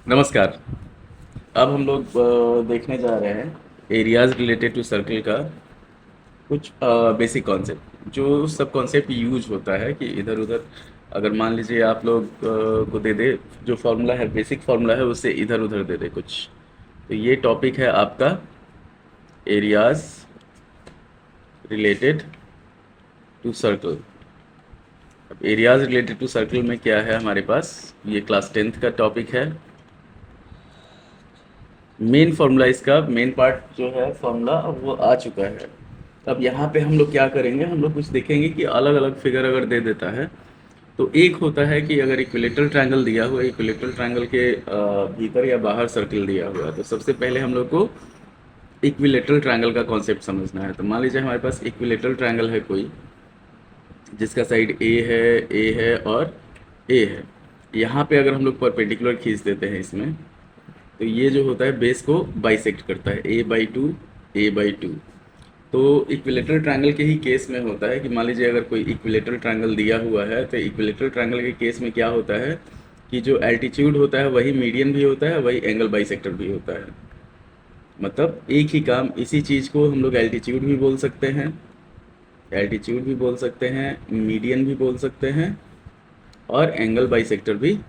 नमस्कार। अब हम लोग देखने जा रहे हैं एरियाज रिलेटेड टू सर्कल का कुछ बेसिक कॉन्सेप्ट। जो सब कॉन्सेप्ट यूज होता है कि इधर उधर अगर मान लीजिए आप लोग को दे दे, जो फार्मूला है, बेसिक फार्मूला है, उससे इधर उधर दे दे कुछ। तो ये टॉपिक है आपका एरियाज रिलेटेड टू सर्कल। अब एरियाज रिलेटेड टू सर्कल में क्या है हमारे पास, ये क्लास 10th का टॉपिक है। मेन फार्मूला, इसका मेन पार्ट जो है फार्मूला वो आ चुका है। अब यहाँ पे हम लोग क्या करेंगे, हम लोग कुछ देखेंगे कि अलग अलग फिगर अगर दे देता है तो एक होता है कि अगर इक्विलेटरल ट्रायंगल दिया हुआ है, इक्विलेटरल ट्रायंगल के भीतर या बाहर सर्कल दिया हुआ है, तो सबसे पहले हम लोग को इक्विलेटरल ट्रायंगल का कॉन्सेप्ट समझना है। तो मान लीजिए हमारे पास इक्विलेटरल ट्रायंगल है कोई, जिसका साइड ए है और ए है। यहाँ पे अगर हम लोग परपेंडिकुलर खींच देते हैं इसमें, तो ये जो होता है बेस को बाइसेक्ट करता है, a/2 a/2। तो इक्विलेटरल ट्रायंगल के ही केस में होता है कि मान लीजिए अगर कोई इक्विलेटरल ट्रायंगल दिया हुआ है, तो इक्विलेटरल ट्रायंगल के केस में क्या होता है कि जो एल्टीट्यूड होता है वही मीडियन भी होता है, वही एंगल बाइसेक्टर भी होता है। मतलब एक ही काम, इसी चीज़ को हम लोग एल्टीट्यूड भी बोल सकते हैं, एल्टीट्यूड भी बोल सकते हैं, मीडियन भी बोल सकते हैं और एंगल बाइसेक्टर भी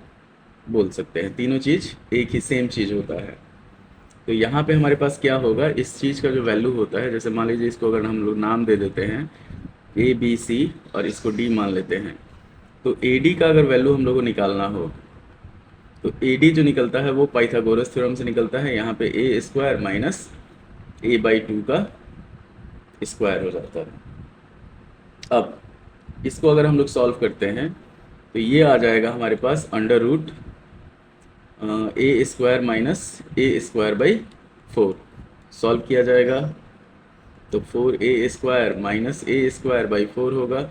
बोल सकते हैं। तीनों चीज़ एक ही सेम चीज़ होता है। तो यहाँ पे हमारे पास क्या होगा, इस चीज़ का जो वैल्यू होता है, जैसे मान लीजिए इसको अगर हम लोग नाम दे देते हैं ABC और इसको D मान लेते हैं, तो AD का अगर वैल्यू हम लोग को निकालना हो तो AD जो निकलता है वो पाइथागोरस थ्योरम से निकलता है। यहाँ पे a² माइनस a/2 का स्क्वायर हो जाता है। अब इसको अगर हम लोग सॉल्व करते हैं तो ये आ जाएगा हमारे पास a² माइनस a²/4 सॉल्व किया जाएगा तो 4a² माइनस a²/4 होगा।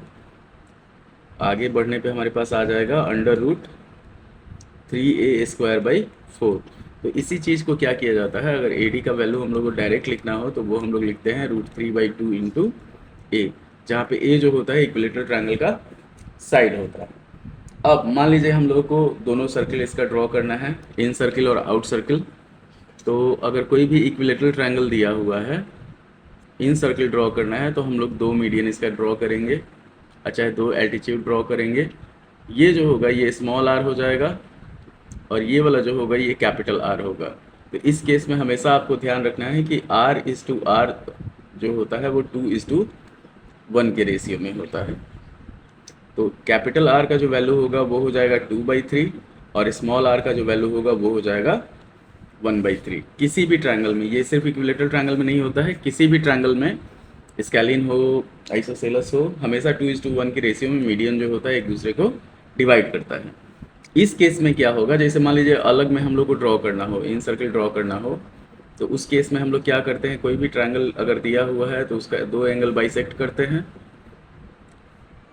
आगे बढ़ने पे हमारे पास आ जाएगा √3a²/4। तो इसी चीज़ को क्या किया जाता है, अगर AD का वैल्यू हम लोग को डायरेक्ट लिखना हो तो वो हम लोग लिखते हैं √3/2 इंटू ए, जहाँ पे ए जो होता है इक्विलेटरल ट्रायंगल का साइड होता है। अब मान लीजिए हम लोग को दोनों सर्किल इसका ड्रॉ करना है, इन सर्किल और आउट सर्किल। तो अगर कोई भी इक्विलेटरल ट्रायंगल दिया हुआ है, इन सर्किल ड्रॉ करना है, तो हम लोग दो मीडियन इसका ड्रॉ करेंगे, अच्छा दो एल्टीट्यूड ड्रॉ करेंगे। ये जो होगा ये स्मॉल आर हो जाएगा और ये वाला जो होगा ये कैपिटल आर होगा। तो इस केस में हमेशा आपको ध्यान रखना है कि R/R जो होता है वो 2:1 के रेशियो में होता है। तो कैपिटल आर का जो वैल्यू होगा वो हो जाएगा 2/3 और स्मॉल आर का जो वैल्यू होगा वो हो जाएगा 1/3। किसी भी ट्रायंगल में, ये सिर्फ इक्विलेटरल ट्रायंगल में नहीं होता है, किसी भी ट्रायंगल में, स्केलिन हो, आइसोसेलेस हो, हमेशा 2:1 के रेशियो में मीडियन जो होता है एक दूसरे को डिवाइड करता है। इस केस में क्या होगा, जैसे मान लीजिए अलग में हम लोग को ड्रॉ करना हो, इन सर्किल ड्रॉ करना हो, तो उस केस में हम लोग क्या करते हैं, कोई भी ट्रायंगल अगर दिया हुआ है तो उसका दो एंगल बाइसेक्ट करते हैं।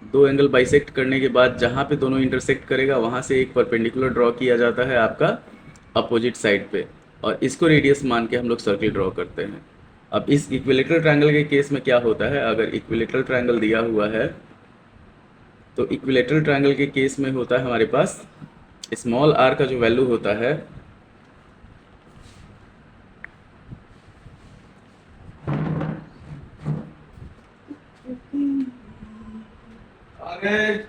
दो एंगल बाइसेक्ट करने के बाद जहाँ पे दोनों इंटरसेक्ट करेगा वहाँ से एक परपेंडिकुलर ड्रॉ किया जाता है आपका अपोजिट साइड पे, और इसको रेडियस मान के हम लोग सर्किल ड्रॉ करते हैं। अब इस इक्विलेटरल ट्रायंगल के केस में क्या होता है, अगर इक्विलेटरल ट्रायंगल दिया हुआ है तो इक्विलेटरल ट्रायंगल के केस में होता है हमारे पास स्मॉल आर का जो वैल्यू होता है आगे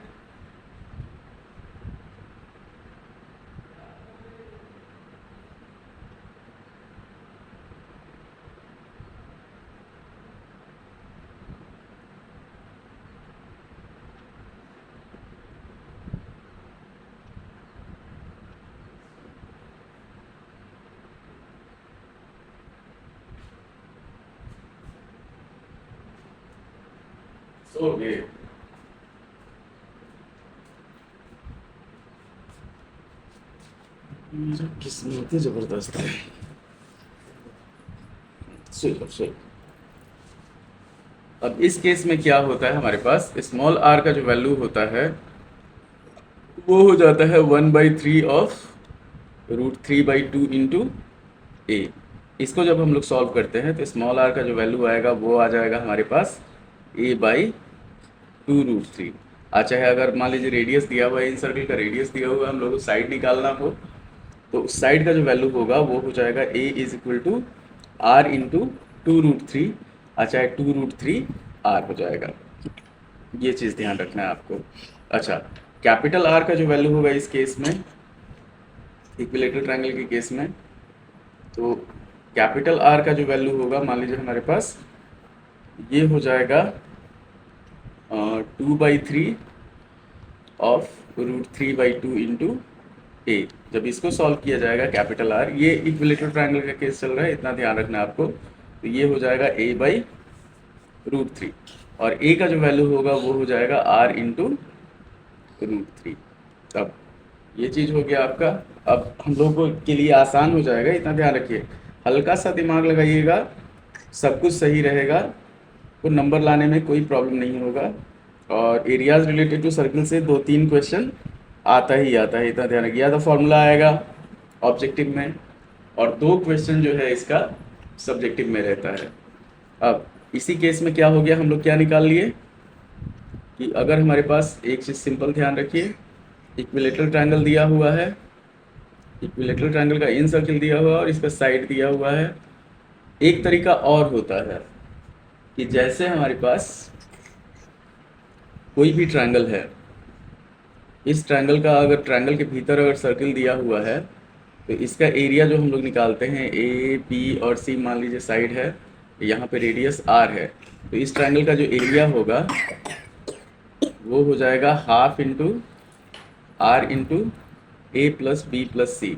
सो गए। मेरा किस्मत ही जबरदस्त है। चलो चलो, अब इस केस में क्या होता है, हमारे पास स्मॉल आर का जो वैल्यू होता है वो हो जाता है 1/3 ऑफ √3/2 इंटू ए। इसको जब हम लोग सॉल्व करते हैं तो स्मॉल आर का जो वैल्यू आएगा वो आ जाएगा हमारे पास a/2√3। अच्छा है, अगर मान लीजिए रेडियस दिया हुआ है, इन सर्किल का रेडियस दिया हुआ है, हम लोग को साइड निकालना हो तो उस साइड का जो वैल्यू होगा वो हो जाएगा a is equal to r into 2√3, अच्छा है 2√3 r हो जाएगा। ये चीज़ ध्यान रखना है आपको। अच्छा, कैपिटल R का जो वैल्यू होगा इस केस में, इक्विलेटरल ट्रायंगल के केस में, तो कैपिटल R का जो वैल्यू होगा, मान लीजिए हमारे पास ये हो जाएगा 2/3 ऑफ √3/2 इंटू ए। जब इसको सॉल्व किया जाएगा कैपिटल R, ये इक्विलेटरल ट्रायंगल का केस चल रहा है, इतना ध्यान रखना है आपको। तो ये हो जाएगा a/√3 और a का जो वैल्यू होगा वो हो जाएगा r इंटू √3। तब ये चीज़ हो गया आपका। अब हम लोगों के लिए आसान हो जाएगा, इतना ध्यान रखिए, हल्का सा दिमाग लगाइएगा, सब कुछ सही रहेगा, तो नंबर लाने में कोई प्रॉब्लम नहीं होगा। और एरियाज रिलेटेड टू सर्कल से 2-3 क्वेश्चन आता ही आता है, इतना ध्यान रखिए। या तो फॉर्मूला आएगा ऑब्जेक्टिव में और 2 क्वेश्चन जो है इसका सब्जेक्टिव में रहता है। अब इसी केस में क्या हो गया, हम लोग क्या निकाल लिए कि अगर हमारे पास एक चीज़ सिंपल ध्यान रखिए, इक्विलेटरल ट्रायंगल दिया हुआ है, इक्विलेटरल ट्रायंगल का इन सर्किल दिया हुआ है और इसका साइड दिया हुआ है। एक तरीका और होता है कि जैसे हमारे पास कोई भी ट्रायंगल है, इस ट्रायंगल का अगर ट्रायंगल के भीतर अगर सर्किल दिया हुआ है तो इसका एरिया जो हम लोग निकालते हैं, ए बी और सी मान लीजिए साइड है, यहाँ पे रेडियस r है, तो इस ट्रायंगल का जो एरिया होगा वो हो जाएगा हाफ इंटू r इंटू ए प्लस बी प्लस सी,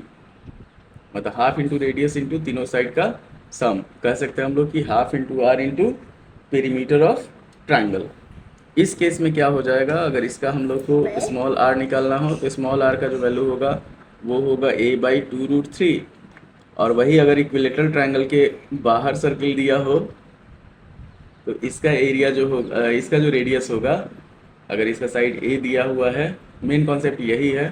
मतलब हाफ इंटू रेडियस इंटू तीनों साइड का सम। कह सकते हैं हम लोग कि half into r into perimeter of triangle. इस केस में क्या हो जाएगा, अगर इसका हम लोग को स्मॉल r निकालना हो तो स्मॉल r का जो वैल्यू होगा वो होगा a/2√3। और वही अगर इक्विलेटरल ट्रायंगल के बाहर सर्किल दिया हो तो इसका एरिया जो होगा, इसका जो रेडियस होगा, अगर इसका साइड a दिया हुआ है, मेन कॉन्सेप्ट यही है,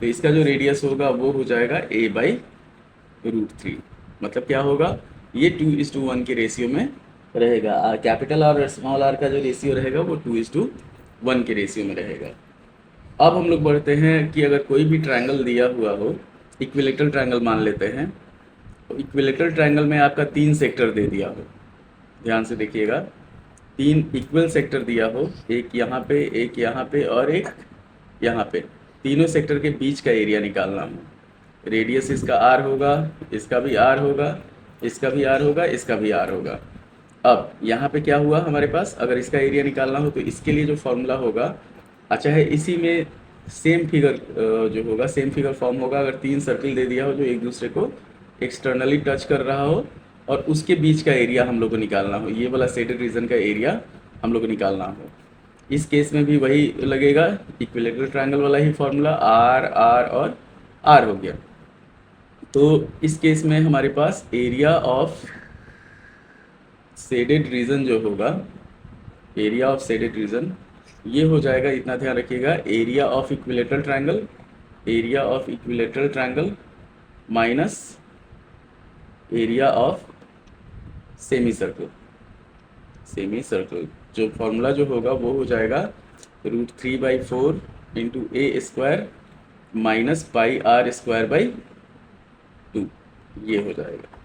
तो इसका जो रेडियस होगा वो हो जाएगा a/√3। मतलब क्या होगा, ये 2:1 के रेशियो में रहेगा। कैपिटल और स्मॉल r का जो रेशियो रहेगा वो 2:1 के रेशियो में रहेगा। अब हम लोग बढ़ते हैं कि अगर कोई भी ट्रायंगल दिया हुआ हो, इक्विलेटरल ट्रायंगल मान लेते हैं, तो इक्विलेटरल ट्रायंगल में आपका 3 सेक्टर दे दिया हो, ध्यान से देखिएगा, 3 इक्वल सेक्टर दिया हो, एक यहाँ पे, एक यहाँ पे और एक यहाँ पे, तीनों सेक्टर के बीच का एरिया निकालना हो। रेडियस इसका r होगा, इसका भी r होगा, इसका भी r होगा, इसका भी r होगा। अब यहाँ पे क्या हुआ हमारे पास, अगर इसका एरिया निकालना हो तो इसके लिए जो फॉर्मूला होगा, अच्छा है इसी में सेम फिगर जो होगा, सेम फिगर फॉर्म होगा। अगर 3 सर्किल दे दिया हो जो एक दूसरे को एक्सटर्नली टच कर रहा हो और उसके बीच का एरिया हम लोग को निकालना हो, ये वाला शेडेड रीजन का एरिया हम लोग को निकालना हो, इस केस में भी वही लगेगा, इक्विलेटरल ट्रायंगल वाला ही फॉर्मूला, r r और r हो गया। तो इस केस में हमारे पास एरिया ऑफ शेडेड रीजन जो होगा, एरिया ऑफ शेडेड रीजन ये हो जाएगा, इतना ध्यान रखिएगा, area of equilateral triangle, area of equilateral triangle minus area of semi circle. Semi circle जो फॉर्मूला जो होगा वो हो जाएगा √3/4 इंटू a² माइनस πr² 2, ये हो जाएगा।